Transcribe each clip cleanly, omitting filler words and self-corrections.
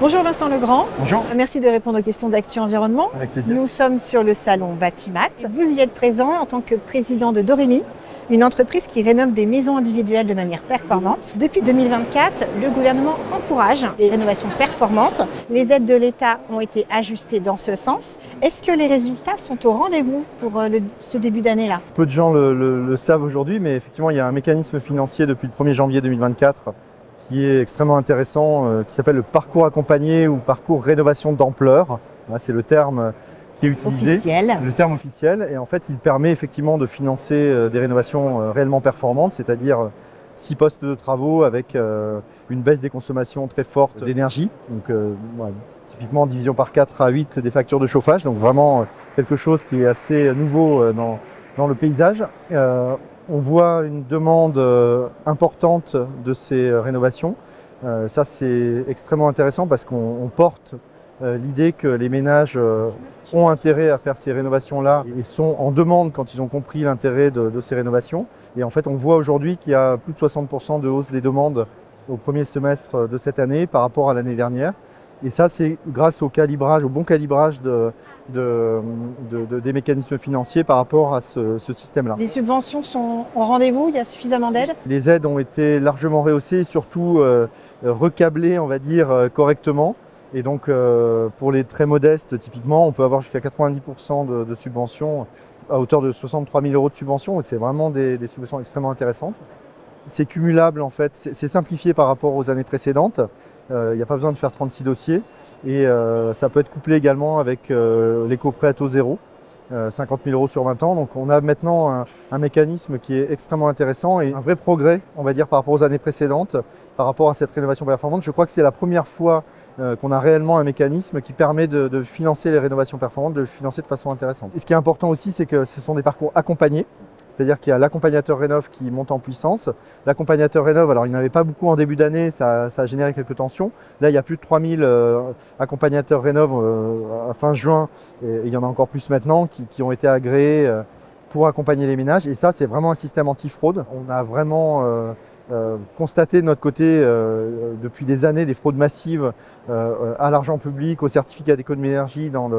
Bonjour Vincent Legrand. Bonjour. Merci de répondre aux questions d'Actu Environnement. Avec plaisir. Nous sommes sur le salon Batimat. Vous y êtes présent en tant que président de Doremi, une entreprise qui rénove des maisons individuelles de manière performante. Depuis 2024, le gouvernement encourage les rénovations performantes. Les aides de l'État ont été ajustées dans ce sens. Est-ce que les résultats sont au rendez-vous pour ce début d'année-là? Peu de gens le savent aujourd'hui, mais effectivement, il y a un mécanisme financier depuis le 1er janvier 2024 qui est extrêmement intéressant, qui s'appelle le parcours accompagné ou parcours rénovation d'ampleur. C'est le terme qui est utilisé, officiel. Le terme officiel. Et en fait, il permet effectivement de financer des rénovations réellement performantes, c'est-à-dire 6 postes de travaux avec une baisse des consommations très forte d'énergie. Donc, typiquement division par 4 à 8 des factures de chauffage. Donc vraiment quelque chose qui est assez nouveau dans le paysage. On voit une demande importante de ces rénovations. Ça, c'est extrêmement intéressant parce qu'on porte l'idée que les ménages ont intérêt à faire ces rénovations-là et sont en demande quand ils ont compris l'intérêt de ces rénovations. Et en fait, on voit aujourd'hui qu'il y a plus de 60% de hausse des demandes au premier semestre de cette année par rapport à l'année dernière. Et ça, c'est grâce au calibrage, au bon calibrage des mécanismes financiers par rapport à ce système-là. Les subventions sont au rendez-vous? Il y a suffisamment d'aides? Les aides ont été largement rehaussées, surtout recablées, on va dire, correctement. Et donc, pour les très modestes, typiquement, on peut avoir jusqu'à 90% de subventions à hauteur de 63 000 € de subventions. Donc, c'est vraiment des subventions extrêmement intéressantes. C'est cumulable, en fait, c'est simplifié par rapport aux années précédentes. Il n'y a pas besoin de faire 36 dossiers et ça peut être couplé également avec l'éco-prêt à taux zéro, 50 000 € sur 20 ans. Donc on a maintenant un mécanisme qui est extrêmement intéressant et un vrai progrès, on va dire, par rapport aux années précédentes, par rapport à cette rénovation performante. Je crois que c'est la première fois qu'on a réellement un mécanisme qui permet de financer les rénovations performantes, de le financer de façon intéressante. Et ce qui est important aussi, c'est que ce sont des parcours accompagnés. C'est-à-dire qu'il y a l'accompagnateur Rénov qui monte en puissance. L'accompagnateur Rénov, alors il n'y en avait pas beaucoup en début d'année, ça a généré quelques tensions. Là, il y a plus de 3000 accompagnateurs Rénov à fin juin, et il y en a encore plus maintenant, qui ont été agréés pour accompagner les ménages. Et ça, c'est vraiment un système anti-fraude. On a vraiment constaté de notre côté depuis des années des fraudes massives à l'argent public, aux certificats d'économie d'énergie dans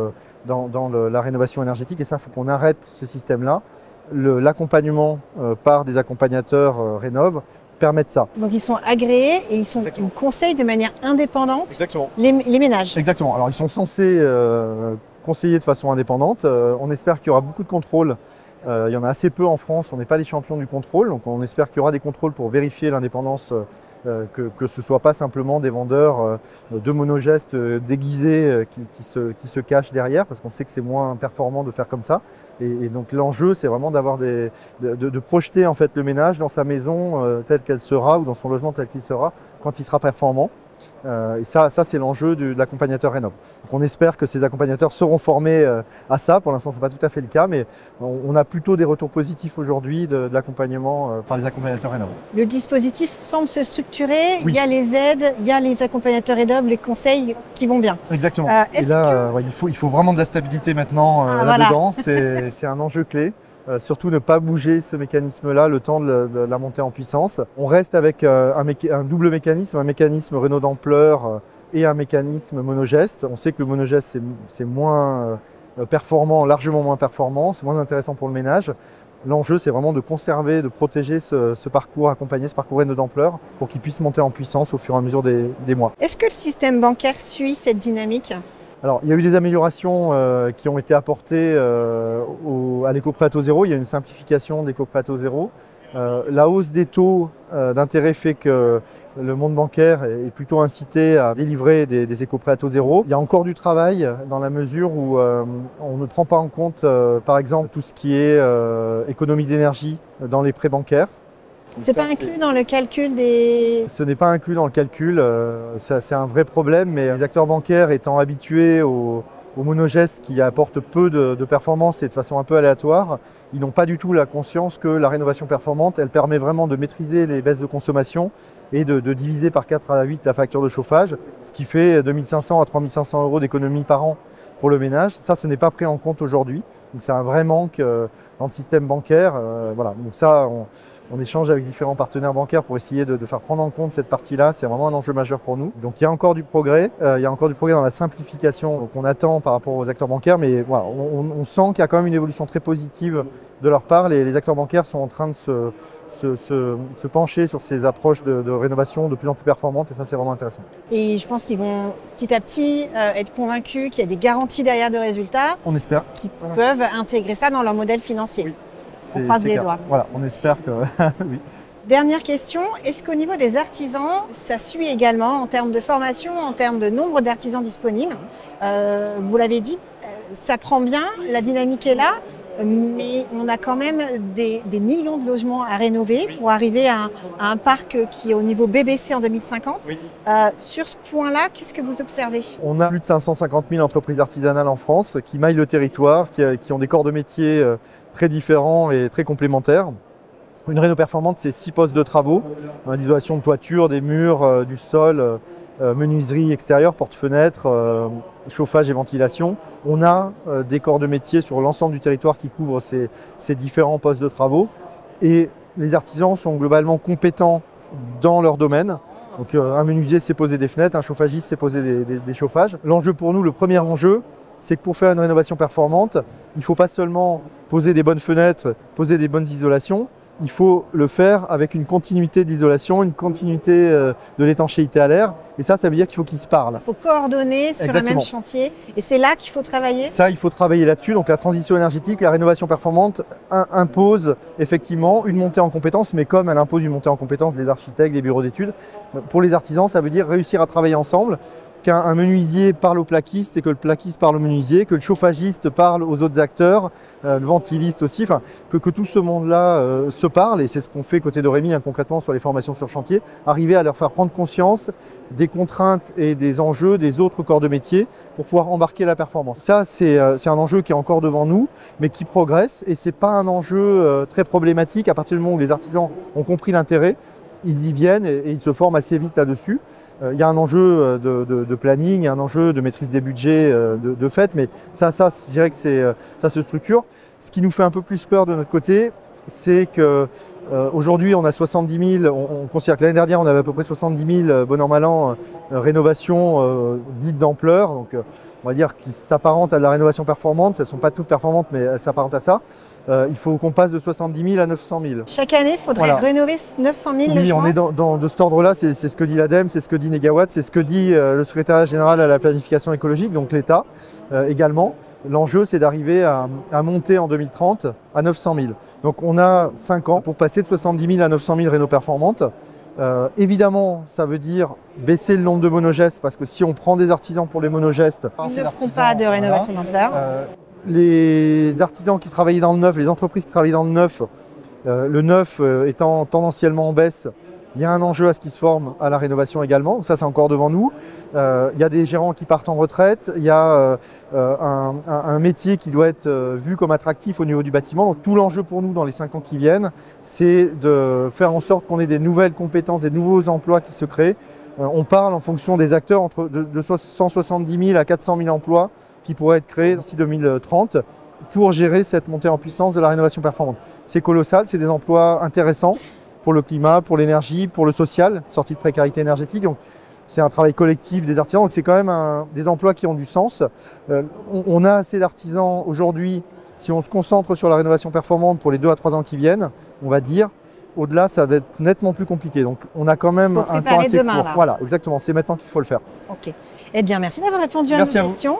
la rénovation énergétique. Et ça, il faut qu'on arrête ce système-là. L'accompagnement par des accompagnateurs Rénov permet de ça. Donc ils sont agréés et ils conseillent de manière indépendante les ménages. Exactement. Alors ils sont censés conseiller de façon indépendante. On espère qu'il y aura beaucoup de contrôles. Il y en a assez peu en France, on n'est pas les champions du contrôle. Donc on espère qu'il y aura des contrôles pour vérifier l'indépendance, que ce ne soit pas simplement des vendeurs de monogestes déguisés qui se cachent derrière, parce qu'on sait que c'est moins performant de faire comme ça. Et donc l'enjeu, c'est vraiment de projeter en fait le ménage dans sa maison telle qu'elle sera ou dans son logement tel qu'il sera quand il sera performant. Et ça c'est l'enjeu de l'accompagnateur Rénov. Donc on espère que ces accompagnateurs seront formés à ça. Pour l'instant, ce n'est pas tout à fait le cas, mais on a plutôt des retours positifs aujourd'hui de l'accompagnement par les accompagnateurs Rénov. Le dispositif semble se structurer. Oui. Il y a les aides, il y a les accompagnateurs Rénov, les conseils qui vont bien. Exactement. Et là, il faut vraiment de la stabilité maintenant là-dedans. Voilà. C'est un enjeu clé. Surtout ne pas bouger ce mécanisme-là le temps de la montée en puissance. On reste avec un double mécanisme, un mécanisme Renault d'ampleur et un mécanisme monogeste. On sait que le monogeste c'est moins performant, largement moins performant, c'est moins intéressant pour le ménage. L'enjeu, c'est vraiment de conserver, de protéger ce parcours accompagné, ce parcours Renault d'ampleur pour qu'il puisse monter en puissance au fur et à mesure des mois. Est-ce que le système bancaire suit cette dynamique ? Alors, il y a eu des améliorations qui ont été apportées à l'éco-prêt à taux zéro. Il y a une simplification d'éco-prêt à taux zéro. La hausse des taux d'intérêt fait que le monde bancaire est plutôt incité à délivrer des éco-prêts à taux zéro. Il y a encore du travail dans la mesure où on ne prend pas en compte, par exemple, tout ce qui est économie d'énergie dans les prêts bancaires. C'est pas inclus dans le calcul des... Ce n'est pas inclus dans le calcul, c'est un vrai problème, mais les acteurs bancaires étant habitués aux monogestes qui apportent peu de performance et de façon un peu aléatoire, ils n'ont pas du tout la conscience que la rénovation performante, elle permet vraiment de maîtriser les baisses de consommation et de diviser par 4 à 8 la facture de chauffage, ce qui fait 2 500 à 3 500 € d'économie par an pour le ménage. Ça, ce n'est pas pris en compte aujourd'hui. Donc c'est un vrai manque dans le système bancaire. Voilà. Donc ça, On échange avec différents partenaires bancaires pour essayer de faire prendre en compte cette partie-là. C'est vraiment un enjeu majeur pour nous. Donc il y a encore du progrès. Il y a encore du progrès dans la simplification qu'on attend par rapport aux acteurs bancaires. Mais voilà, on sent qu'il y a quand même une évolution très positive de leur part. Les acteurs bancaires sont en train de se pencher sur ces approches de rénovation de plus en plus performantes et ça c'est vraiment intéressant. Et je pense qu'ils vont petit à petit être convaincus qu'il y a des garanties derrière de résultats. On espère. Qui peuvent intégrer ça dans leur modèle financier. Oui. On croise les doigts. Voilà, on espère que oui. Dernière question, est-ce qu'au niveau des artisans, ça suit également en termes de formation, en termes de nombre d'artisans disponibles? Vous l'avez dit, ça prend bien, la dynamique est là. Mais on a quand même des millions de logements à rénover pour arriver à un parc qui est au niveau BBC en 2050. Oui. Sur ce point-là, qu'est-ce que vous observez? On a plus de 550 000 entreprises artisanales en France qui maillent le territoire, qui ont des corps de métier très différents et très complémentaires. Une réno performante, c'est 6 postes de travaux, l'isolation de toiture, des murs, du sol, menuiserie extérieure, porte-fenêtres, chauffage et ventilation. On a des corps de métier sur l'ensemble du territoire qui couvrent ces différents postes de travaux. Et les artisans sont globalement compétents dans leur domaine. Donc un menuisier sait poser des fenêtres, un chauffagiste sait poser des chauffages. L'enjeu pour nous, le premier enjeu, c'est que pour faire une rénovation performante, il ne faut pas seulement poser des bonnes fenêtres, poser des bonnes isolations, il faut le faire avec une continuité d'isolation, une continuité de l'étanchéité à l'air. Et ça veut dire qu'il faut qu'ils se parlent. Il faut coordonner sur un même chantier. Et c'est là qu'il faut travailler? Ça, il faut travailler là-dessus. Donc la transition énergétique, la rénovation performante impose effectivement une montée en compétences, mais comme elle impose une montée en compétences des architectes, des bureaux d'études, pour les artisans, ça veut dire réussir à travailler ensemble. Qu'un menuisier parle au plaquiste et que le plaquiste parle au menuisier, que le chauffagiste parle aux autres acteurs, le ventiliste aussi, enfin, que tout ce monde-là se parle, et c'est ce qu'on fait côté Doremi concrètement sur les formations sur chantier, arriver à leur faire prendre conscience des contraintes et des enjeux des autres corps de métier pour pouvoir embarquer la performance. Ça, c'est un enjeu qui est encore devant nous, mais qui progresse, et c'est pas un enjeu très problématique à partir du moment où les artisans ont compris l'intérêt. Ils y viennent et ils se forment assez vite là-dessus. Il y a un enjeu de planning, il y a un enjeu de maîtrise des budgets de fait, mais ça, je dirais que ça se structure. Ce qui nous fait un peu plus peur de notre côté, c'est qu'aujourd'hui on a 70 000, on considère que l'année dernière on avait à peu près 70 000 bon an mal an rénovations dites d'ampleur. Donc, on va dire qui s'apparentent à de la rénovation performante. Elles ne sont pas toutes performantes, mais elles s'apparentent à ça. Il faut qu'on passe de 70 000 à 900 000. Chaque année, il faudrait rénover 900 000 logements. Oui, on est de cet ordre-là, c'est ce que dit l'ADEME, c'est ce que dit Negawatt, c'est ce que dit le secrétariat général à la planification écologique, donc l'État également. L'enjeu, c'est d'arriver à monter en 2030 à 900 000. Donc on a 5 ans pour passer de 70 000 à 900 000 réno performantes. Évidemment, ça veut dire baisser le nombre de monogestes, parce que si on prend des artisans pour les monogestes... Ils ne feront pas de rénovation d'ampleur. Les artisans qui travaillaient dans le neuf, les entreprises qui travaillent dans le neuf étant tendanciellement en baisse, il y a un enjeu à ce qui se forme à la rénovation également. Ça, c'est encore devant nous. Il y a des gérants qui partent en retraite. Il y a un métier qui doit être vu comme attractif au niveau du bâtiment. Donc, tout l'enjeu pour nous dans les 5 ans qui viennent, c'est de faire en sorte qu'on ait des nouvelles compétences, des nouveaux emplois qui se créent. On parle en fonction des acteurs de 170 000 à 400 000 emplois qui pourraient être créés d'ici 2030 pour gérer cette montée en puissance de la rénovation performante. C'est colossal, c'est des emplois intéressants pour le climat, pour l'énergie, pour le social, sortie de précarité énergétique. Donc, c'est un travail collectif des artisans, donc c'est quand même des emplois qui ont du sens. On a assez d'artisans aujourd'hui, si on se concentre sur la rénovation performante pour les 2 à 3 ans qui viennent, on va dire, au-delà, ça va être nettement plus compliqué. Donc, on a quand même un temps assez court. Voilà, exactement, c'est maintenant qu'il faut le faire. Ok. Eh bien, merci d'avoir répondu à nos questions.